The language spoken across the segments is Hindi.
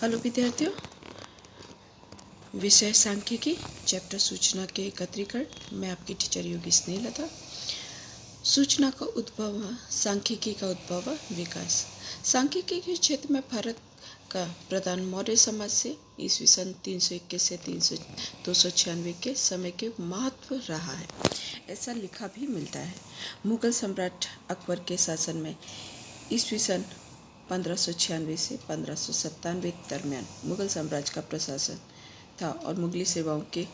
हेलो विद्यार्थियों, विषय सांख्यिकी, चैप्टर सूचना के एकत्रीकरण। मैं आपकी टीचर योगी स्नेहलता। सूचना का उद्भव, सांख्यिकी का उद्भव, विकास। सांख्यिकी के क्षेत्र में भारत का प्रधान मौर्य समाज से ईस्वी सन 321 से 296 के समय के महत्व रहा है, ऐसा लिखा भी मिलता है। मुगल सम्राट अकबर के शासन में ईस्वी सन 1596 से 1597 दरमियान मुगल साम्राज्य का प्रशासन था और मुगली सेवाओं के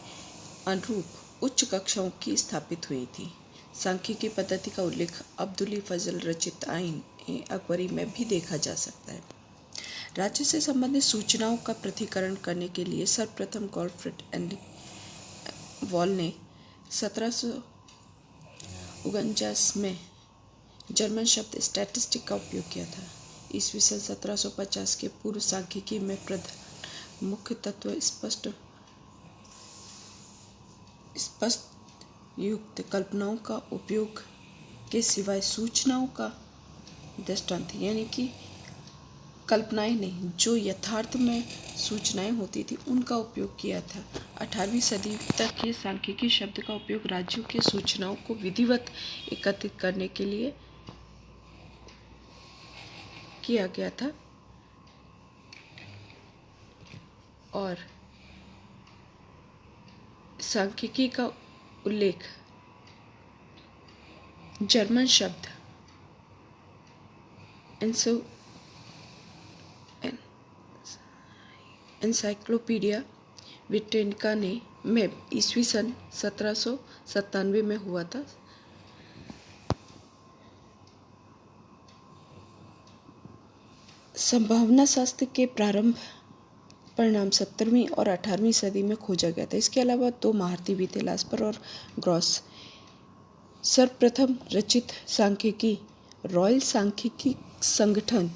अनुरूप उच्च कक्षाओं की स्थापित हुई थी। सांख्यिकी पद्धति का उल्लेख अब्दुल फजल रचित आइन अकबरी में भी देखा जा सकता है। राज्य से संबंधित सूचनाओं का पृथक्करण करने के लिए सर्वप्रथम गॉटफ्रीड एंड वॉल ने 1749 में जर्मन शब्द स्टैटिस्टिक का उपयोग किया था। ईस्वी सन 1750 के पूर्व सांख्यिकी में प्रधान मुख्य तत्व स्पष्ट युक्त कल्पनाओं का उपयोग के सिवाय सूचनाओं का दृष्टांत, यानी कि कल्पनाएं नहीं, जो यथार्थ में सूचनाएं होती थी, उनका उपयोग किया था। 18वीं सदी तक ये सांख्यिकी शब्द का उपयोग राज्यों के सूचनाओं को विधिवत एकत्रित करने के लिए किया गया था और सांख्यिकी का उल्लेख जर्मन शब्द एनसाइक्लोपीडिया ब्रिटेनिका में ईस्वी सन 1797 में हुआ था। संभावना शास्त्र के प्रारंभ परिणाम 17वीं और 18वीं सदी में खोजा गया था। इसके अलावा दो महारथी भी थे, लास्पर और ग्रॉस। सर्वप्रथम रचित सांख्यिकी रॉयल सांख्यिकी संगठन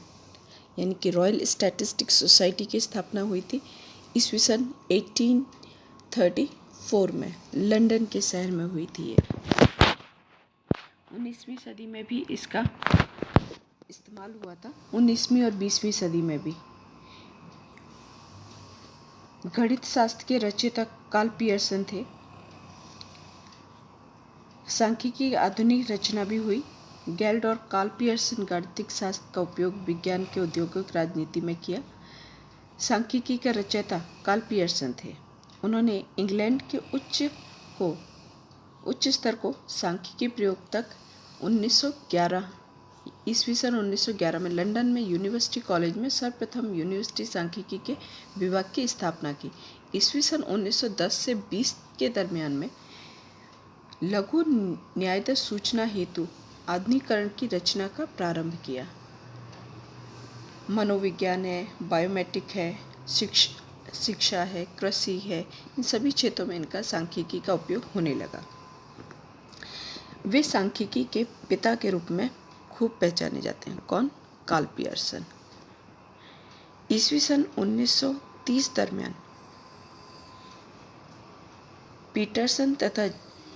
यानी कि रॉयल स्टैटिस्टिक सोसाइटी की स्थापना हुई थी ईस्वी सन 1834 में, लंदन के शहर में हुई थी। 19वीं सदी में भी इसका इस्तेमाल हुआ था। 19वीं और 20वीं सदी में भी गणित शास्त्र के रचयिता कार्ल पियर्सन थे। सांख्यिकी की आधुनिक रचना भी हुई। गैल्ड और कार्ल पियर्सन गणितिक शास्त्र का उपयोग विज्ञान के औद्योगिक राजनीति में किया। सांख्यिकी के रचयिता कार्ल पियर्सन थे। उन्होंने इंग्लैंड के उच्च स्तर को सांख्यिकी प्रयोग तक 1911 ईस्वी सन 1911 में लंदन में यूनिवर्सिटी कॉलेज में सर्वप्रथम यूनिवर्सिटी सांख्यिकी के विभाग की स्थापना की। ईस्वी सन 1910 से 20 के दरमियान में लघु न्यायाधीश सूचना हेतु आधुनिकीकरण की रचना का प्रारंभ किया। मनोविज्ञान है, बायोमेट्रिक है, शिक्षा है, कृषि है, इन सभी क्षेत्रों में इनका सांख्यिकी का उपयोग होने लगा। वे सांख्यिकी के पिता के रूप में खूब पहचाने जाते हैं। कौन? Karl Pearson. ईस्वी सन 1930 दरमियान पीटरसन तथा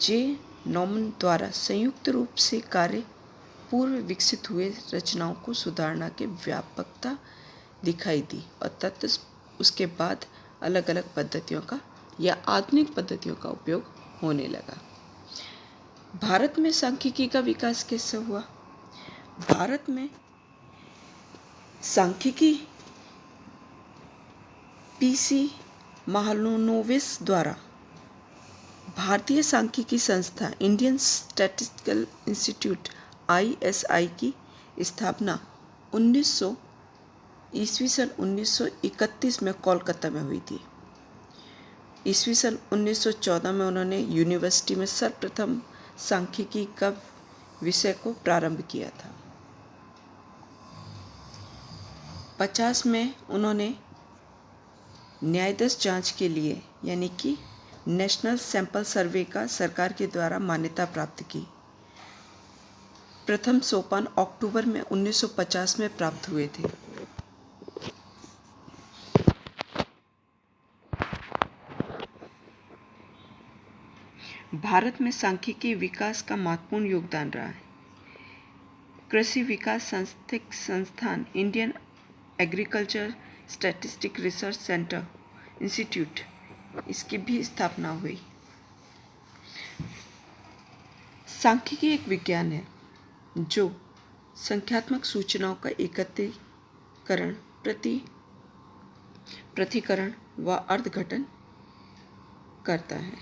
जे नॉमन द्वारा संयुक्त रूप से कार्य पूर्व विकसित हुए रचनाओं को सुधारना के व्यापकता दिखाई दी और तत्व उसके बाद अलग अलग पद्धतियों का या आधुनिक पद्धतियों का उपयोग होने लगा। भारत में सांख्यिकी का विकास कैसे हुआ? भारत में सांख्यिकी पीसी महालनोबिस द्वारा भारतीय सांख्यिकी संस्था इंडियन स्टैटिस्टिकल इंस्टीट्यूट ISI की स्थापना ईस्वी सन 1931 में कोलकाता में हुई थी। ईस्वी सन 1914 में उन्होंने यूनिवर्सिटी में सर्वप्रथम सांख्यिकी का विषय को प्रारंभ किया था। 50 में उन्होंने न्यायाधीश जांच के लिए यानी कि नेशनल सैंपल सर्वे का सरकार के द्वारा मान्यता प्राप्त की। प्रथम सोपान अक्टूबर में 1950 में प्राप्त हुए थे। भारत में सांख्यिकी विकास का महत्वपूर्ण योगदान रहा है। कृषि विकास सांख्यिकी संस्थान Indian agriculture statistic research centre institute, इसकी भी स्थापना हुई। सांख्यिकी एक विज्ञान है जो संख्यात्मक सूचनाओं का एकत्रीकरण, पृथक्करण व अर्धघटन करता है।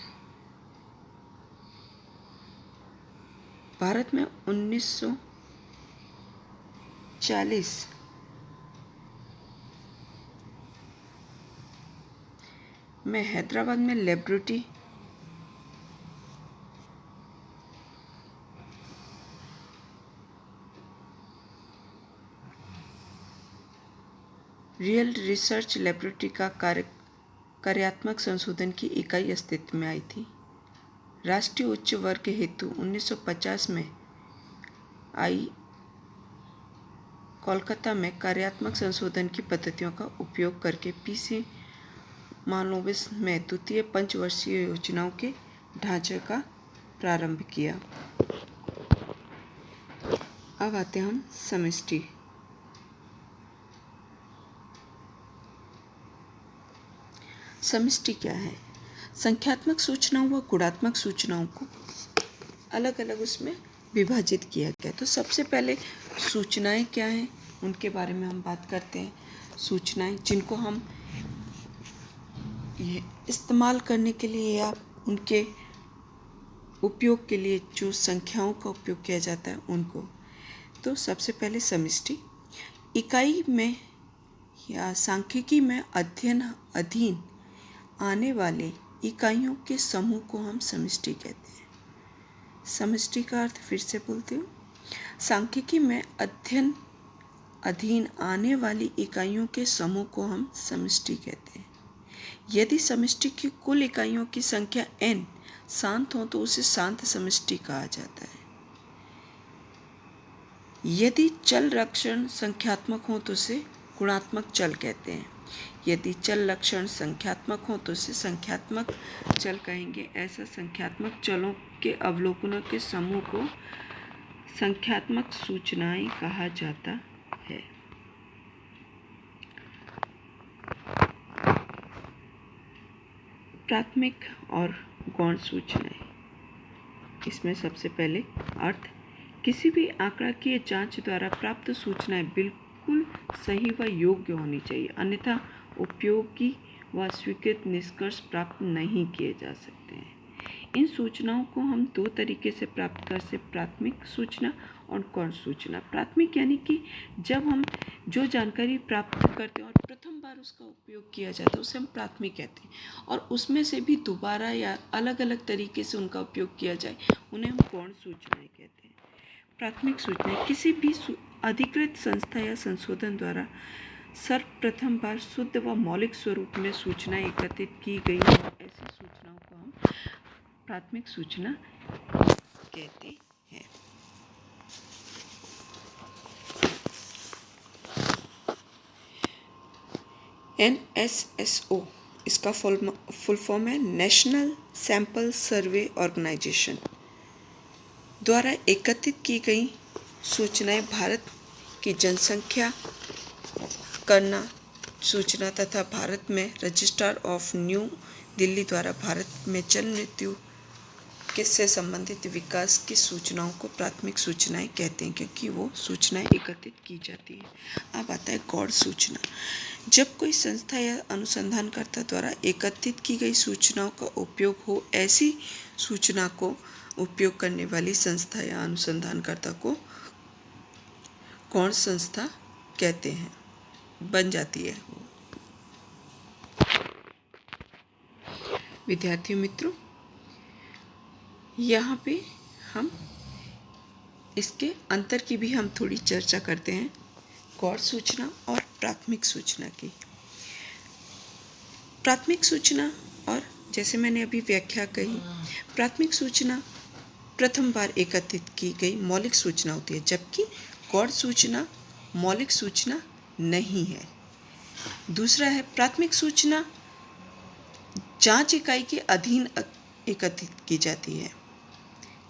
भारत में 1940 में हैदराबाद में लेबोरेटरी रियल रिसर्च लेबोरेटरी का कार्यात्मक संशोधन की इकाई अस्तित्व में आई थी। राष्ट्रीय उच्च वर्ग हेतु 1950 में आई कोलकाता में कार्यात्मक संशोधन की पद्धतियों का उपयोग करके पीसी मालोविस में द्वितीय पंचवर्षीय योजनाओं के ढांचे का प्रारंभ किया। अब आते हैं हम समष्टि। समष्टि क्या है? संख्यात्मक सूचनाओं व गुणात्मक सूचनाओं को अलग अलग उसमें विभाजित किया गया। तो सबसे पहले सूचनाएं क्या हैं उनके बारे में हम बात करते हैं। सूचनाएं जिनको हम इस्तेमाल करने के लिए या उनके उपयोग के लिए जो संख्याओं का उपयोग किया जाता है उनको। तो सबसे पहले समष्टि। इकाई में या सांख्यिकी में अधीन आने वाले इकाइयों के समूह को हम समष्टि कहते हैं। समष्टि का अर्थ फिर से बोलती हूँ। सांख्यिकी में अधीन आने वाली इकाइयों के समूह को हम समष्टि कहते हैं। यदि समष्टि की कुल इकाइयों की संख्या n शांत हो तो उसे शांत समष्टि कहा जाता है। यदि चल लक्षण संख्यात्मक हो तो उसे गुणात्मक चल कहते हैं। यदि चल लक्षण संख्यात्मक हो तो उसे संख्यात्मक चल कहेंगे। ऐसा संख्यात्मक चलों के अवलोकनों के समूह को संख्यात्मक सूचनाएं कहा जाता है। प्राथमिक और गौण सूचनाएं। इसमें सबसे पहले अर्थ। किसी भी आंकड़ाकीय जांच द्वारा प्राप्त सूचनाएं बिल्कुल सही व योग्य होनी चाहिए, अन्यथा उपयोगी व स्वीकृत निष्कर्ष प्राप्त नहीं किए जा सकते हैं। इन सूचनाओं को हम दो तरीके से प्राप्त कर सकते, प्राथमिक सूचना और गौण सूचना। प्राथमिक यानी कि जब हम जो जानकारी प्राप्त करते हैं और प्रथम बार उसका उपयोग किया जाता है उसे हम प्राथमिक कहते हैं, और उसमें से भी दोबारा या अलग अलग तरीके से उनका उपयोग किया जाए उन्हें हम गौण सूचनाएं कहते हैं। प्राथमिक सूचनाएं किसी भी अधिकृत संस्था या संशोधन द्वारा सर्वप्रथम बार शुद्ध व मौलिक स्वरूप में सूचनाएं एकत्रित की गई हो, ऐसी सूचनाओं को हम प्राथमिक सूचना कहते हैं। NSSO इसका फुल फॉर्म है नेशनल सैंपल सर्वे ऑर्गेनाइजेशन द्वारा एकत्रित की गई सूचनाएं भारत की जनसंख्या गणना सूचना तथा भारत में रजिस्ट्रार ऑफ न्यू दिल्ली द्वारा भारत में जन्म मृत्यु से संबंधित विकास की सूचनाओं को प्राथमिक सूचनाएं कहते हैं, क्योंकि वो सूचनाएं एकत्रित की जाती है। अब आता है गौण सूचना। जब कोई संस्था या अनुसंधानकर्ता द्वारा एकत्रित की गई सूचनाओं का उपयोग हो, ऐसी सूचना को उपयोग करने वाली संस्था या अनुसंधानकर्ता को गौण संस्था कहते हैं, बन जाती है। विद्यार्थियों मित्रों, यहाँ पे हम इसके अंतर की भी हम थोड़ी चर्चा करते हैं, गौण सूचना और प्राथमिक सूचना की। प्राथमिक सूचना, और जैसे मैंने अभी व्याख्या कही, प्राथमिक सूचना प्रथम बार एकत्रित की गई मौलिक सूचना होती है, जबकि गौण सूचना मौलिक सूचना नहीं है। दूसरा है प्राथमिक सूचना जांच इकाई के अधीन एकत्रित की जाती है,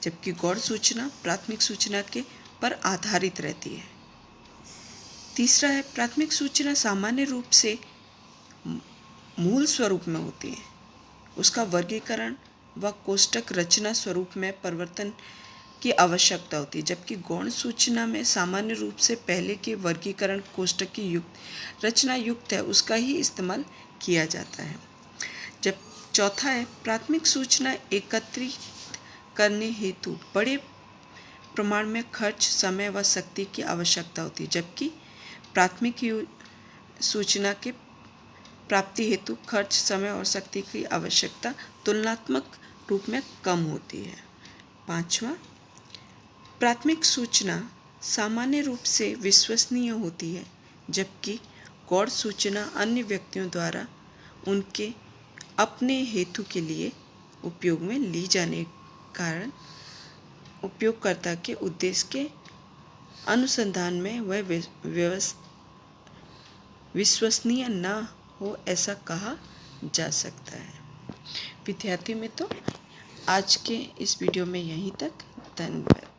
जबकि गौण सूचना प्राथमिक सूचना के पर आधारित रहती है। तीसरा है प्राथमिक सूचना सामान्य रूप से मूल स्वरूप में होती है, उसका वर्गीकरण व कोष्ठक रचना स्वरूप में परिवर्तन की आवश्यकता होती है, जबकि गौण सूचना में सामान्य रूप से पहले के वर्गीकरण कोष्ठक की युक्त रचना युक्त है उसका ही इस्तेमाल किया जाता है। जब चौथा है, प्राथमिक सूचना एकत्रित करने हेतु बड़े प्रमाण में खर्च, समय व शक्ति की आवश्यकता होती है, जबकि प्राथमिक सूचना के प्राप्ति हेतु खर्च, समय और शक्ति की आवश्यकता तुलनात्मक रूप में कम होती है। पांचवा, प्राथमिक सूचना सामान्य रूप से विश्वसनीय होती है, जबकि गौण सूचना अन्य व्यक्तियों द्वारा उनके अपने हेतु के लिए उपयोग में ली जाने के कारण उपयोगकर्ता के उद्देश्य के अनुसंधान में वह विश्वसनीय न हो ऐसा कहा जा सकता है। विद्यार्थी मित्रों, आज के इस वीडियो में यहीं तक। धन्यवाद।